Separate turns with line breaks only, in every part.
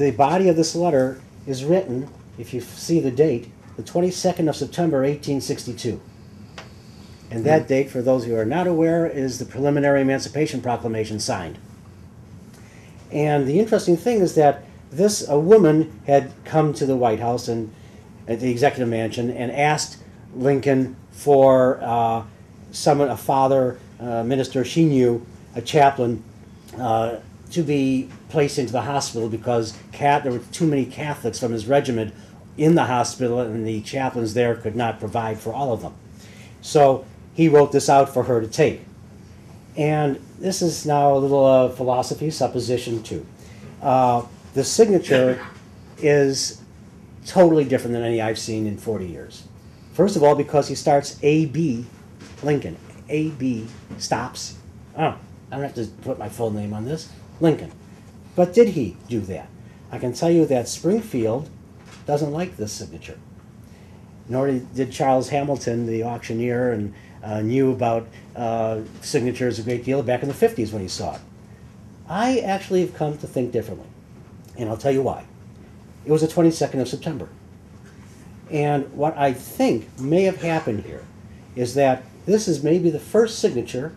the body of this letter is written, if you see the date, the 22nd of September, 1862. And that date, for those who are not aware, is the preliminary Emancipation Proclamation signed. And the interesting thing is that a woman had come to the White House and at the Executive Mansion and asked Lincoln for a father, minister she knew, a chaplain, to be placed into the hospital because there were too many Catholics from his regiment in the hospital and the chaplains there could not provide for all of them. So he wrote this out for her to take. And this is now a little philosophy, supposition too. The signature is totally different than any I've seen in 40 years. First of all, because he starts A.B. Lincoln. A.B. stops. Oh, I don't have to put my full name on this. Lincoln. But did he do that? I can tell you that Springfield doesn't like this signature. Nor did Charles Hamilton, the auctioneer, and knew about signatures a great deal back in the 50s when he saw it. I actually have come to think differently, and I'll tell you why. It was the 22nd of September. And what I think may have happened here is that this is maybe the first signature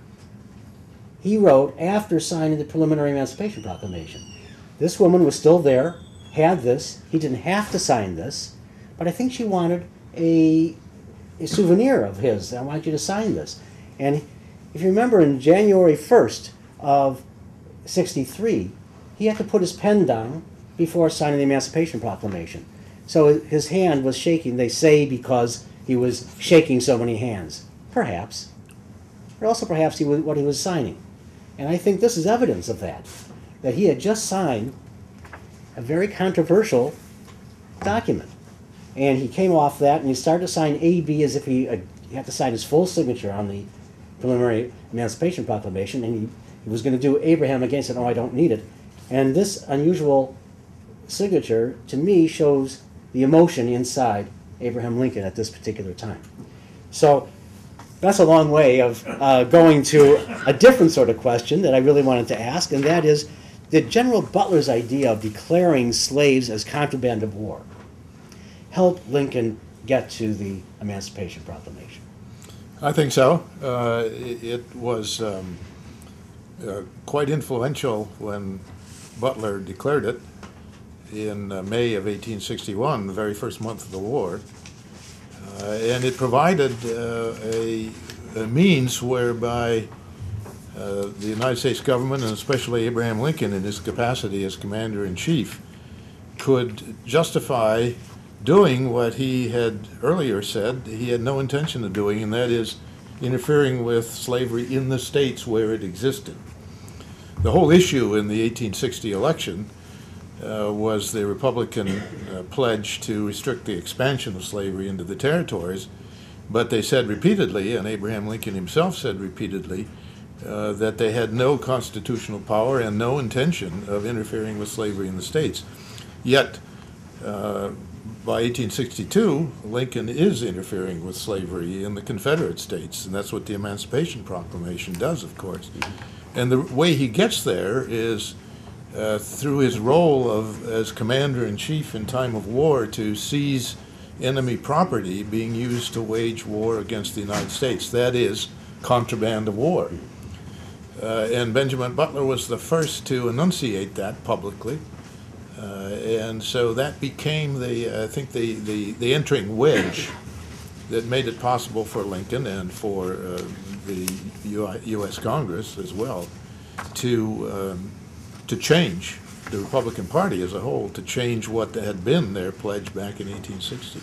he wrote after signing the preliminary Emancipation Proclamation. This woman was still there, had this. He didn't have to sign this, but I think she wanted a souvenir of his. I want you to sign this. And if you remember, in January 1st of 63, he had to put his pen down before signing the Emancipation Proclamation. So his hand was shaking, they say, because he was shaking so many hands. Perhaps. But also perhaps what he was signing. And I think this is evidence of that he had just signed a very controversial document. And he came off that and he started to sign A.B. as if he had to sign his full signature on the preliminary Emancipation Proclamation, and he was going to do Abraham again. Said, "Oh, I don't need it." And this unusual signature, to me, shows the emotion inside Abraham Lincoln at this particular time. So that's a long way of going to a different sort of question that I really wanted to ask, and that is, did General Butler's idea of declaring slaves as contraband of war help Lincoln get to the Emancipation Proclamation?
I think so. It was quite influential when Butler declared it in May of 1861, the very first month of the war. And it provided a means whereby the United States government, and especially Abraham Lincoln in his capacity as commander-in-chief, could justify doing what he had earlier said he had no intention of doing, and that is interfering with slavery in the states where it existed. The whole issue in the 1860 election was the Republican pledge to restrict the expansion of slavery into the territories, but they said repeatedly, and Abraham Lincoln himself said repeatedly, that they had no constitutional power and no intention of interfering with slavery in the states. Yet, by 1862, Lincoln is interfering with slavery in the Confederate States, and that's what the Emancipation Proclamation does, of course. And the way he gets there is through his role as commander-in-chief in time of war to seize enemy property being used to wage war against the United States. That is contraband of war. And Benjamin Butler was the first to enunciate that publicly. And so that became I think the entering wedge that made it possible for Lincoln and for the U.S. Congress as well to change the Republican Party as a whole, to change what had been their pledge back in 1860.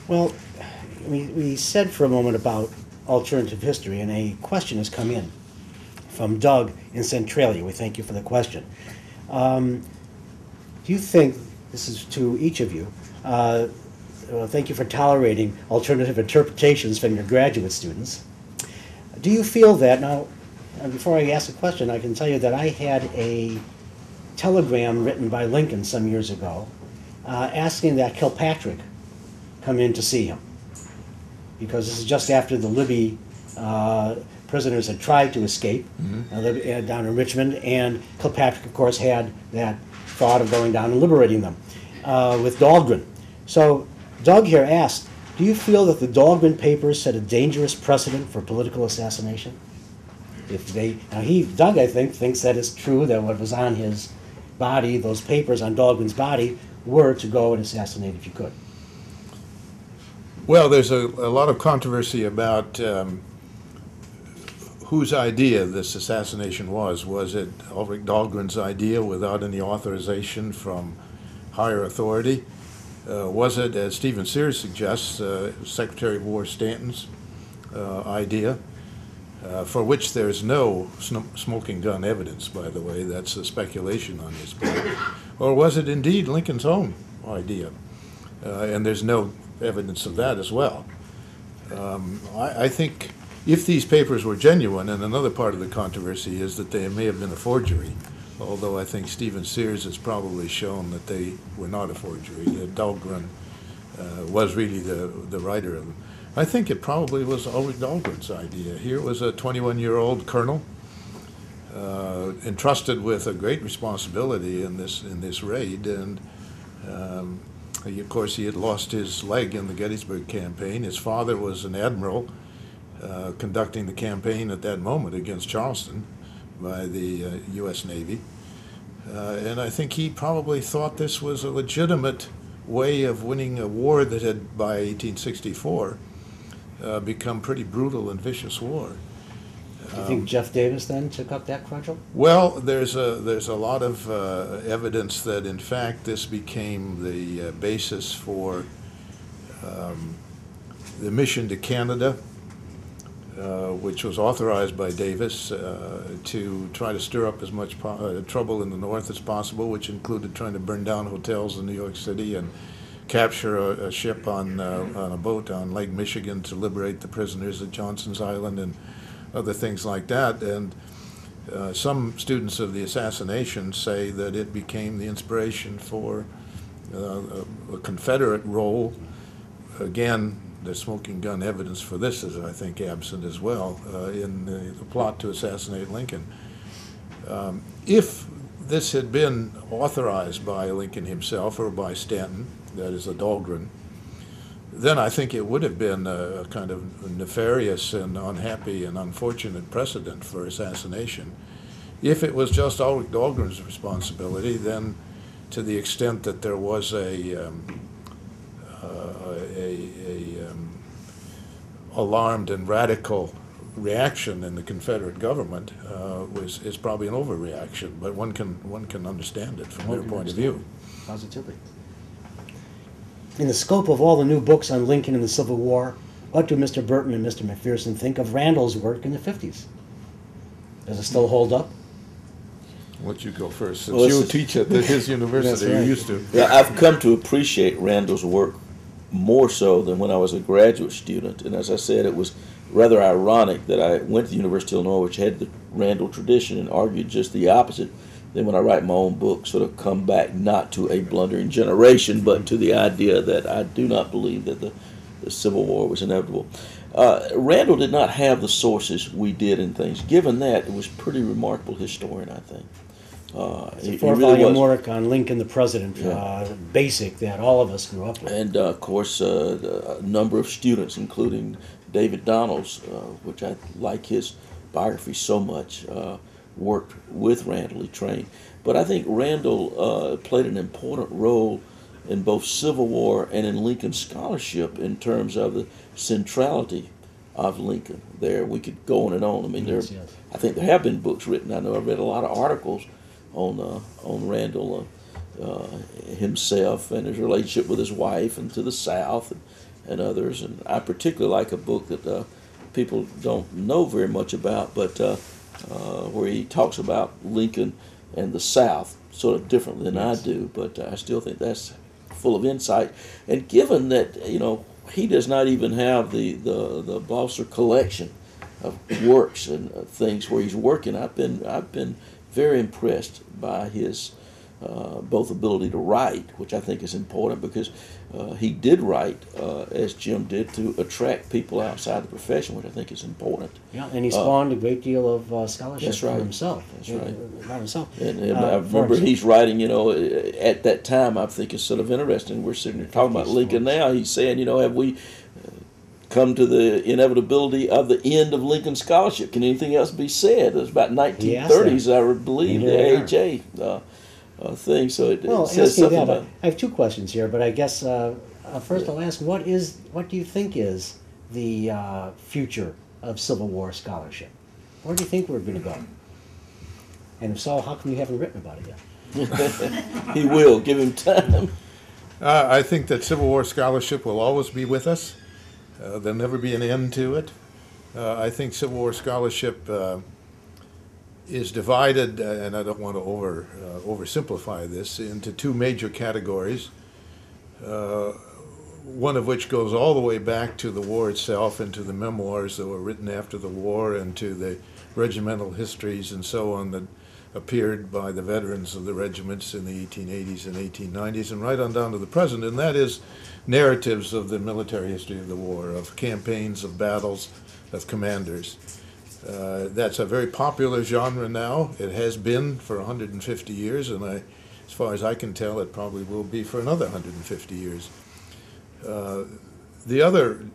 Well, we said for a moment about alternative history, and a question has come in from Doug in Centralia. We thank you for the question. Do you think, this is to each of you, thank you for tolerating alternative interpretations from your graduate students. Do you feel that, now, before I ask a question, I can tell you that I had a telegram written by Lincoln some years ago asking that Kilpatrick come in to see him, because this is just after the Libby prisoners had tried to escape down in Richmond, and Kilpatrick, of course, had that thought of going down and liberating them with Dahlgren. So Doug here asked, do you feel that the Dahlgren papers set a dangerous precedent for political assassination? Doug, I think, thinks that it's true that what was on his body, those papers on Dahlgren's body, were to go and assassinate if you could.
Well, there's a lot of controversy about whose idea this assassination was. Was it Ulrich Dahlgren's idea without any authorization from higher authority? Was it, as Stephen Sears suggests, Secretary of War Stanton's idea, for which there's no smoking gun evidence, by the way? That's a speculation on his part. Or was it indeed Lincoln's own idea? And there's no evidence of that as well. I think if these papers were genuine, and another part of the controversy is that they may have been a forgery, although I think Stephen Sears has probably shown that they were not a forgery, that Dahlgren was really the writer of them. I think it probably was Ulrich Dahlgren's idea. Here was a 21-year-old colonel entrusted with a great responsibility in this raid, and of course he had lost his leg in the Gettysburg campaign. His father was an admiral conducting the campaign at that moment against Charleston by the U.S. Navy. And I think he probably thought this was a legitimate way of winning a war that had, by 1864, become pretty brutal and vicious war.
Do you think Jeff Davis then took up that cudgel?
Well, there's a lot of evidence that, in fact, this became the basis for the mission to Canada, which was authorized by Davis to try to stir up as much trouble in the North as possible, which included trying to burn down hotels in New York City and capture a ship on a boat on Lake Michigan to liberate the prisoners at Johnson's Island and other things like that. And some students of the assassination say that it became the inspiration for a Confederate role. Again, the smoking gun evidence for this is, I think, absent as well in the plot to assassinate Lincoln. If this had been authorized by Lincoln himself or by Stanton, that is a Dahlgren, then I think it would have been a kind of nefarious and unhappy and unfortunate precedent for assassination. If it was just Ulrich Dahlgren's responsibility, then to the extent that there was a alarmed and radical reaction in the Confederate government, is probably an overreaction, but one can understand it from their point of view.
Positively. In the scope of all the new books on Lincoln and the Civil War, what do Mr. Burton and Mr. McPherson think of Randall's work in the 50s? Does it still hold up?
Let you go first, since you teach at his university. Right. You used to.
Yeah, I've come to appreciate Randall's work more so than when I was a graduate student. And as I said, it was rather ironic that I went to the University of Illinois, which had the Randall tradition, and argued just the opposite. Then when I write my own book, sort of come back not to a blundering generation, but to the idea that I do not believe that the Civil War was inevitable. Randall did not have the sources we did in things. Given that, it was a pretty remarkable historian, I think.
It's a four-volume work on Lincoln the President, basic that all of us grew up with.
And, of course, a number of students, including David Donalds, which I like his biography so much, worked with Randall, he trained. But I think Randall played an important role in both Civil War and in Lincoln scholarship in terms of the centrality of Lincoln. There, we could go on and on. I mean, yes. I think there have been books written. I know I've read a lot of articles on Randall himself and his relationship with his wife and to the South and others. And I particularly like a book that people don't know very much about, but where he talks about Lincoln and the South sort of differently than I do, but I still think that's full of insight. And given that, you know, he does not even have the Blosser collection of works and things where he's working, I've been very impressed by his both ability to write, which I think is important because he did write, as Jim did, to attract people outside the profession, which I think is important.
Yeah, and he spawned a great deal of scholarship
That's right.
for himself.
That's right.
About himself.
And I remember he's writing, at that time, I think it's sort of interesting. We're sitting here talking about Lincoln now. He's saying, have we come to the inevitability of the end of Lincoln's scholarship? Can anything else be said? It was about 1930s, I believe, the AHA thing. So it says something about.
I have two questions here, but I guess first I'll ask, what do you think is the future of Civil War scholarship? Where do you think we're going to go? And if so, how come you haven't written about it yet?
He will. Give him time.
I think that Civil War scholarship will always be with us. There'll never be an end to it. I think Civil War scholarship is divided, and I don't want to oversimplify this, into two major categories. One of which goes all the way back to the war itself and to the memoirs that were written after the war and to the regimental histories and so on that appeared by the veterans of the regiments in the 1880s and 1890s and right on down to the present, and that is narratives of the military history of the war, of campaigns, of battles, of commanders. That's a very popular genre now. It has been for 150 years, and as far as I can tell, it probably will be for another 150 years. The other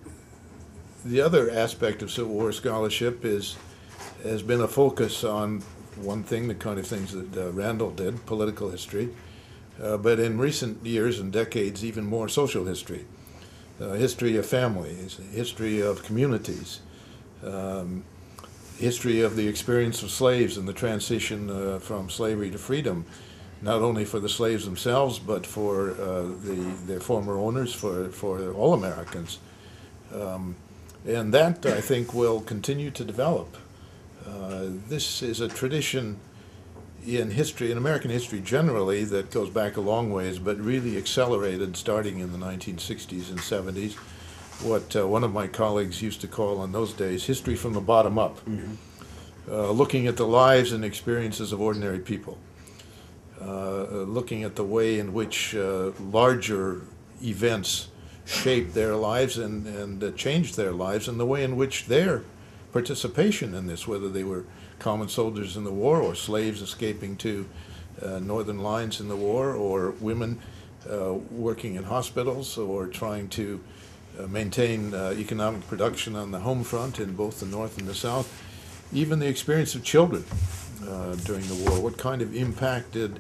aspect of Civil War scholarship has been a focus on one thing, the kind of things that Randall did, political history, but in recent years and decades, even more social history, history of families, history of communities, history of the experience of slaves and the transition from slavery to freedom, not only for the slaves themselves, but for their former owners, for all Americans. And that, I think, will continue to develop. This is a tradition in history, in American history generally, that goes back a long ways, but really accelerated starting in the 1960s and 70s, what one of my colleagues used to call in those days history from the bottom up, looking at the lives and experiences of ordinary people, looking at the way in which larger events shaped their lives and changed their lives, and the way in which their participation in this, whether they were common soldiers in the war or slaves escaping to northern lines in the war, or women working in hospitals or trying to maintain economic production on the home front in both the North and the South, even the experience of children during the war. What kind of impact did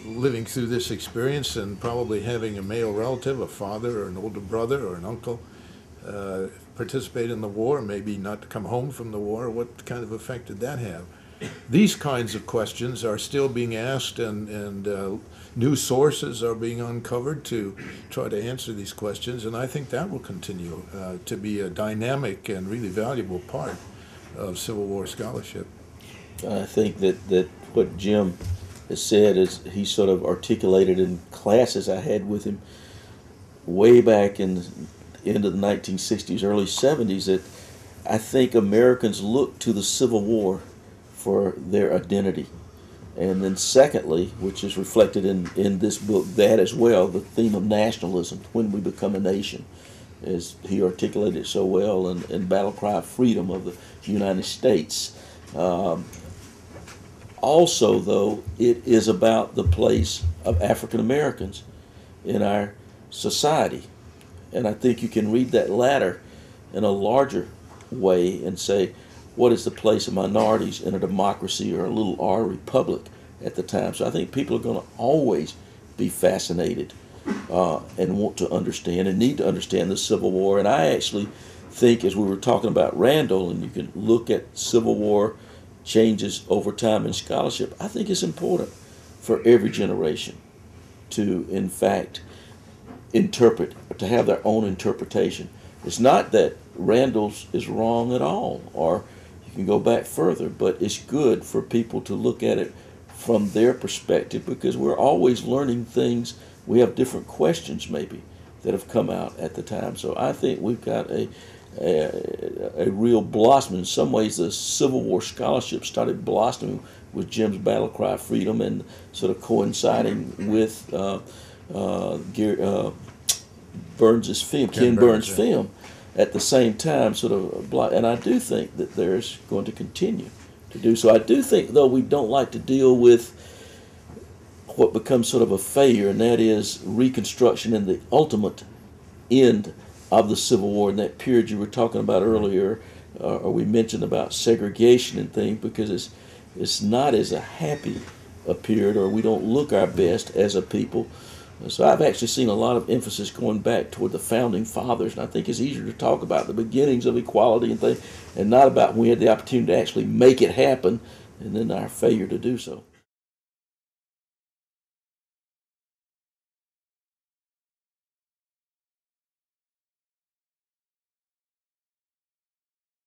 living through this experience and probably having a male relative, a father or an older brother or an uncle, participate in the war, maybe not to come home from the war, what kind of effect did that have? These kinds of questions are still being asked, and new sources are being uncovered to try to answer these questions, and I think that will continue to be a dynamic and really valuable part of Civil War scholarship.
I think that what Jim has said is he sort of articulated in classes I had with him way back in the end of the 1960s, early 70s, that I think Americans look to the Civil War for their identity. And then secondly, which is reflected in this book, that as well, the theme of nationalism, when we become a nation, as he articulated so well in Battle Cry of Freedom of the United States. Also, though, it is about the place of African Americans in our society. And I think you can read that latter in a larger way and say, what is the place of minorities in a democracy or a little R republic at the time? So I think people are going to always be fascinated and want to understand and need to understand the Civil War. And I actually think, as we were talking about Randall, and you can look at Civil War changes over time in scholarship, I think it's important for every generation to, in fact, interpret, to have their own interpretation. It's not that Randall's is wrong at all, or you can go back further, but it's good for people to look at it from their perspective, because we're always learning things. We have different questions maybe that have come out at the time. So I think we've got a a real blossom. In some ways, the Civil War scholarship started blossoming with Jim's battle cry of freedom, and sort of coinciding with Burns's film, Ken Burns' film, at the same time. And I do think that there's going to continue to do so. I do think, though, we don't like to deal with what becomes sort of a failure, and that is Reconstruction and the ultimate end of the Civil War, in that period you were talking about earlier, or we mentioned about segregation and things, because it's not as a happy a period, or we don't look our best as a people. So I've actually seen a lot of emphasis going back toward the Founding Fathers, and I think it's easier to talk about the beginnings of equality and things, and not about when we had the opportunity to actually make it happen, and then our failure to do so.